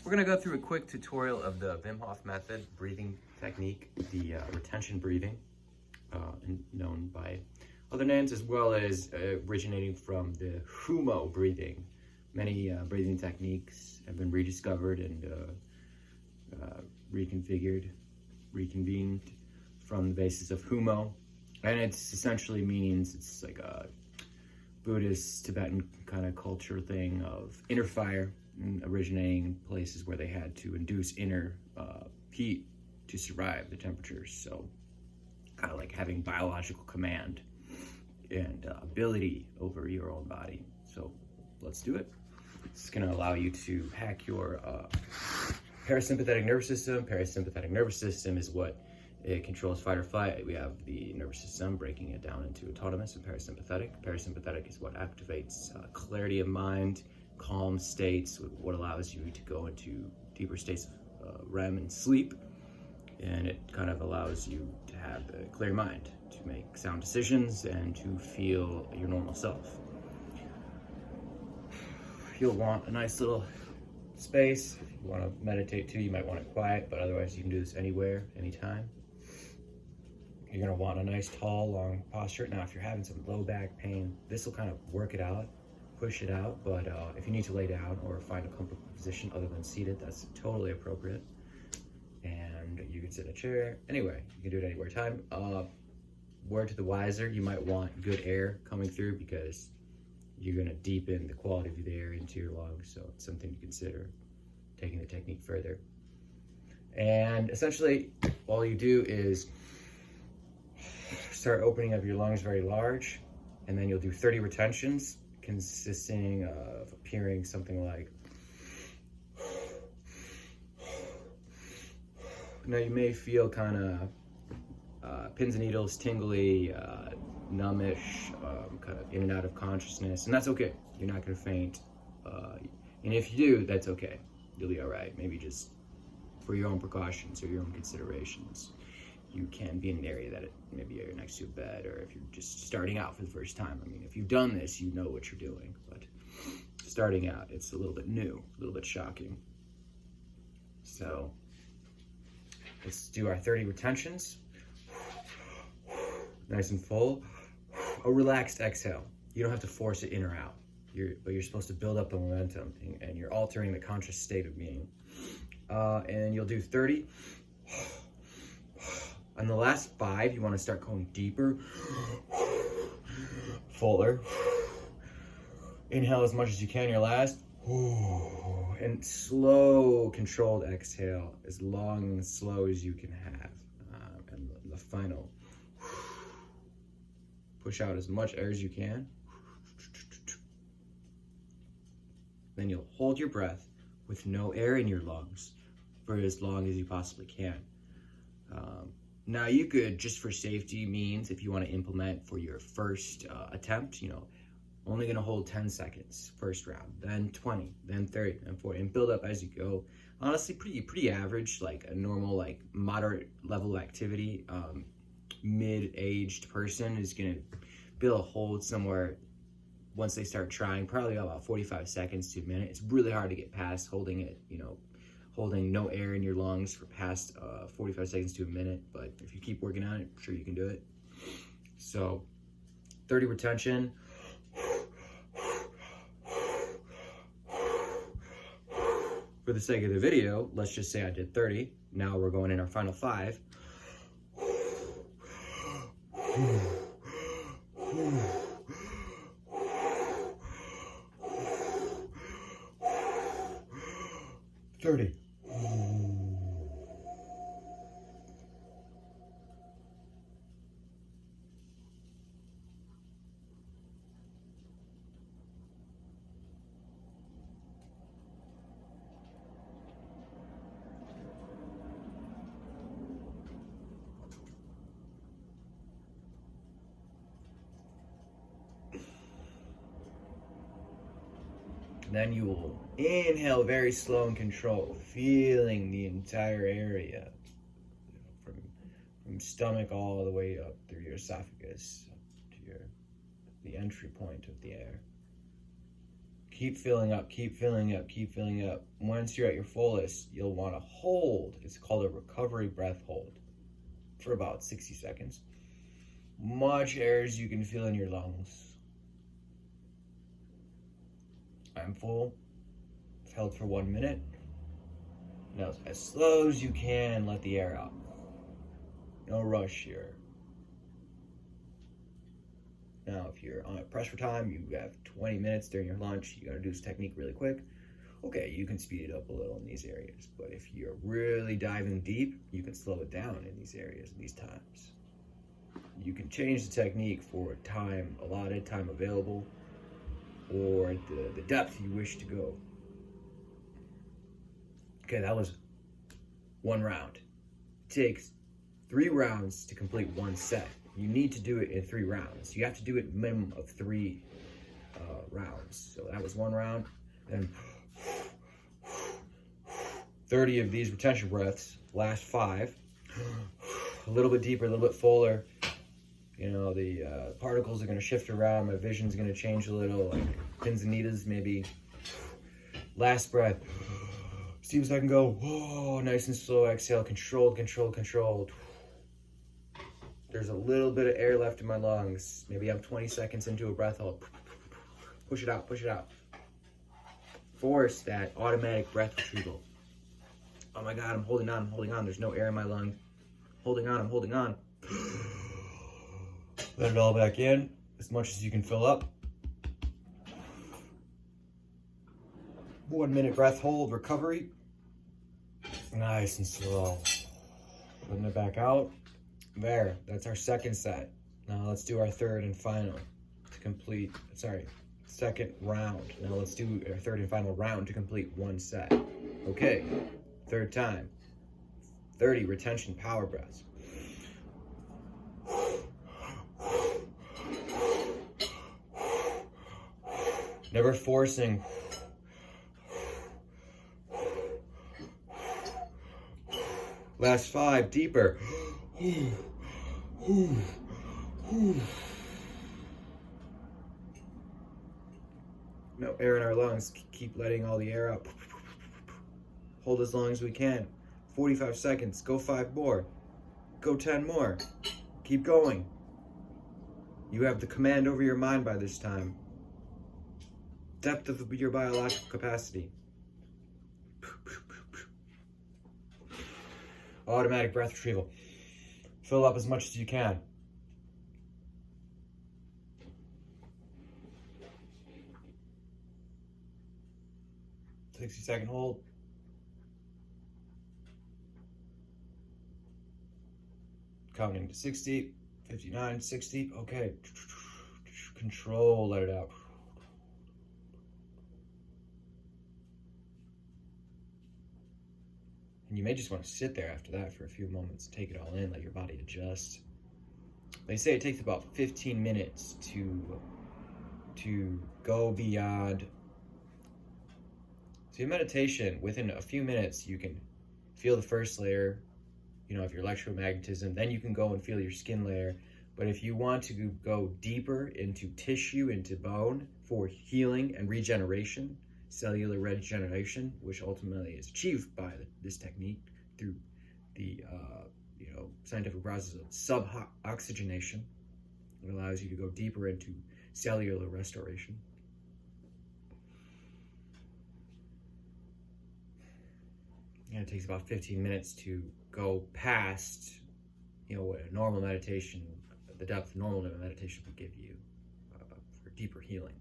We're gonna go through a quick tutorial of the Wim Hof method, breathing technique, the retention breathing, known by other names, as well as originating from the Tummo breathing. Many breathing techniques have been rediscovered and reconfigured, reconvened from the basis of Tummo, and it's essentially means it's like a Buddhist Tibetan kind of culture thing of inner fire, originating in places where they had to induce inner heat to survive the temperatures. So kind of like having biological command and ability over your own body. So let's do it. It's going to allow you to hack your parasympathetic nervous system. Parasympathetic nervous system is what it controls fight or flight. We have the nervous system breaking it down into autonomous and parasympathetic. Parasympathetic is what activates clarity of mind, calm states, what allows you to go into deeper states of REM and sleep, and it kind of allows you to have a clear mind, to make sound decisions, and to feel your normal self. You'll want a nice little space. If you want to meditate too, you might want it quiet, but otherwise you can do this anywhere, anytime. You're going to want a nice, tall, long posture. Now, if you're having some low back pain, this will kind of work it out, push it out, but if you need to lay down or find a comfortable position other than seated, that's totally appropriate. And you can sit in a chair. Anyway, you can do it anywhere. Time. Word to the wiser, you might want good air coming through because you're going to deepen the quality of the air into your lungs, so it's something to consider taking the technique further. And essentially, all you do is start opening up your lungs very large, and then you'll do 30 retentions, consisting of appearing something like. Now you may feel kind of pins and needles, tingly, numbish, kind of in and out of consciousness, and that's okay. You're not going to faint, and if you do, that's okay. You'll be all right. Maybe just for your own precautions or your own considerations, you can be in an area that maybe you're next to a bed, or if you're just starting out for the first time. I mean, if you've done this, you know what you're doing, but starting out, it's a little bit new, a little bit shocking. So let's do our 30 retentions. Nice and full. A relaxed exhale. You don't have to force it in or out. But you're supposed to build up the momentum, and you're altering the conscious state of being. And you'll do 30. On the last 5, you want to start going deeper, fuller. Inhale as much as you can, your last. And slow, controlled exhale, as long and slow as you can have. And the final. Push out as much air as you can. Then you'll hold your breath with no air in your lungs for as long as you possibly can. Now you could, just for safety means, if you want to implement for your first attempt, only going to hold 10 seconds first round, then 20, then 30, then 40, and build up as you go. Honestly, pretty average, like a normal, like moderate level of activity. Mid-aged person is going to be able to hold somewhere, once they start trying, probably about 45 seconds to a minute. It's really hard to get past holding it, holding no air in your lungs for past 45 seconds to a minute. But if you keep working on it, I'm sure you can do it. So 30 retention. For the sake of the video, let's just say I did 30. Now we're going in our final 5. 30. Then you will inhale very slow and controlled, feeling the entire area, from stomach all the way up through your esophagus, up to the entry point of the air. Keep filling up, keep filling up, keep filling up. Once you're at your fullest, you'll want to hold. It's called a recovery breath hold for about 60 seconds. Much air as you can feel in your lungs. I'm full. It's held for 1 minute. Now, as slow as you can, let the air out. No rush here. Now, if you're on a press for time, you have 20 minutes during your lunch, you gotta do this technique really quick. Okay, you can speed it up a little in these areas. But if you're really diving deep, you can slow it down in these areas, in these times. You can change the technique for time allotted, time available, or the depth you wish to go. Okay, that was 1 round. It takes 3 rounds to complete 1 set. You need to do it in 3 rounds. You have to do it minimum of 3 rounds. So that was 1 round. Then 30 of these retention breaths, last 5. A little bit deeper, a little bit fuller. You know, the particles are going to shift around. My vision's going to change a little, like pins and needles maybe. Last breath. See if I can go, whoa, nice and slow. Exhale, controlled, controlled, controlled. There's a little bit of air left in my lungs. Maybe I'm 20 seconds into a breath hold. Push it out, push it out. Force that automatic breath retrieval. Oh my God, I'm holding on, I'm holding on. There's no air in my lungs. Holding on, I'm holding on. Let it all back in, as much as you can fill up. 1 minute breath hold, recovery. Nice and slow. Letting it back out. There, that's our second set. Now let's do our third and final to complete, second round. Now let's do our third and final round to complete 1 set. Okay, third time. 30 retention power breaths. Never forcing. Last 5, deeper. No air in our lungs. Keep letting all the air out. Hold as long as we can. 45 seconds. Go 5 more. Go 10 more. Keep going. You have the command over your mind by this time. Depth of your biological capacity. Automatic breath retrieval. Fill up as much as you can. Second hold. Counting to 60, 59, 60. Okay. Control, let it out. And you may just want to sit there after that for a few moments, take it all in, let your body adjust. They say it takes about 15 minutes to go beyond. So in meditation, within a few minutes, you can feel the first layer, of your electromagnetism. Then you can go and feel your skin layer. But if you want to go deeper into tissue, into bone for healing and regeneration, cellular regeneration, which ultimately is achieved by this technique through the scientific process of sub-oxygenation. It allows you to go deeper into cellular restoration. And it takes about 15 minutes to go past, what a normal meditation, the depth normal meditation would give you for deeper healing.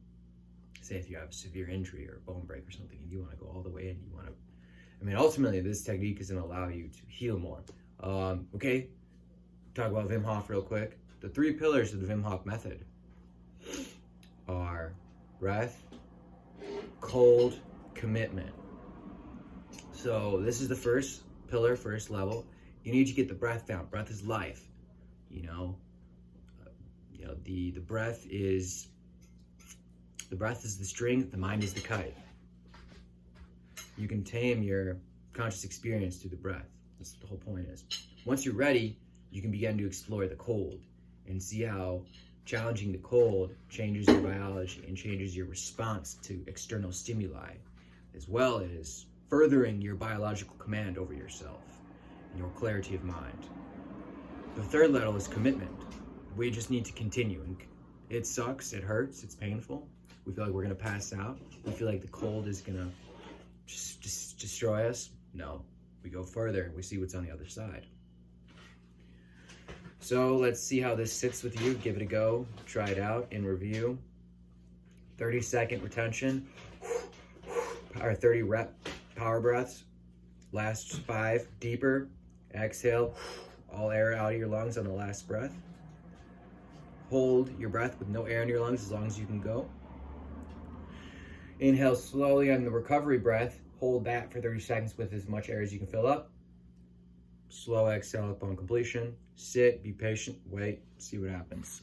Say if you have a severe injury or a bone break or something and you want to go all the way in, ultimately this technique is going to allow you to heal more. Okay, talk about Wim Hof real quick. The 3 pillars of the Wim Hof method are breath, cold, commitment. So this is the first pillar, first level. You need to get the breath down. Breath is life. The breath is the string, the mind is the kite. You can tame your conscious experience through the breath. That's what the whole point is. Once you're ready, you can begin to explore the cold and see how challenging the cold changes your biology and changes your response to external stimuli, as well as furthering your biological command over yourself and your clarity of mind. The third level is commitment. We just need to continue. And it sucks, it hurts, it's painful. We feel like we're gonna pass out. We feel like the cold is gonna just destroy us. No, we go further, we see what's on the other side. So let's see how this sits with you. Give it a go, try it out in review. 30-second retention, or 30 rep power breaths. Last 5, deeper. Exhale, all air out of your lungs on the last breath. Hold your breath with no air in your lungs as long as you can go. Inhale slowly on the recovery breath. Hold that for 30 seconds with as much air as you can fill up. Slow exhale upon completion. Sit, be patient, wait, see what happens.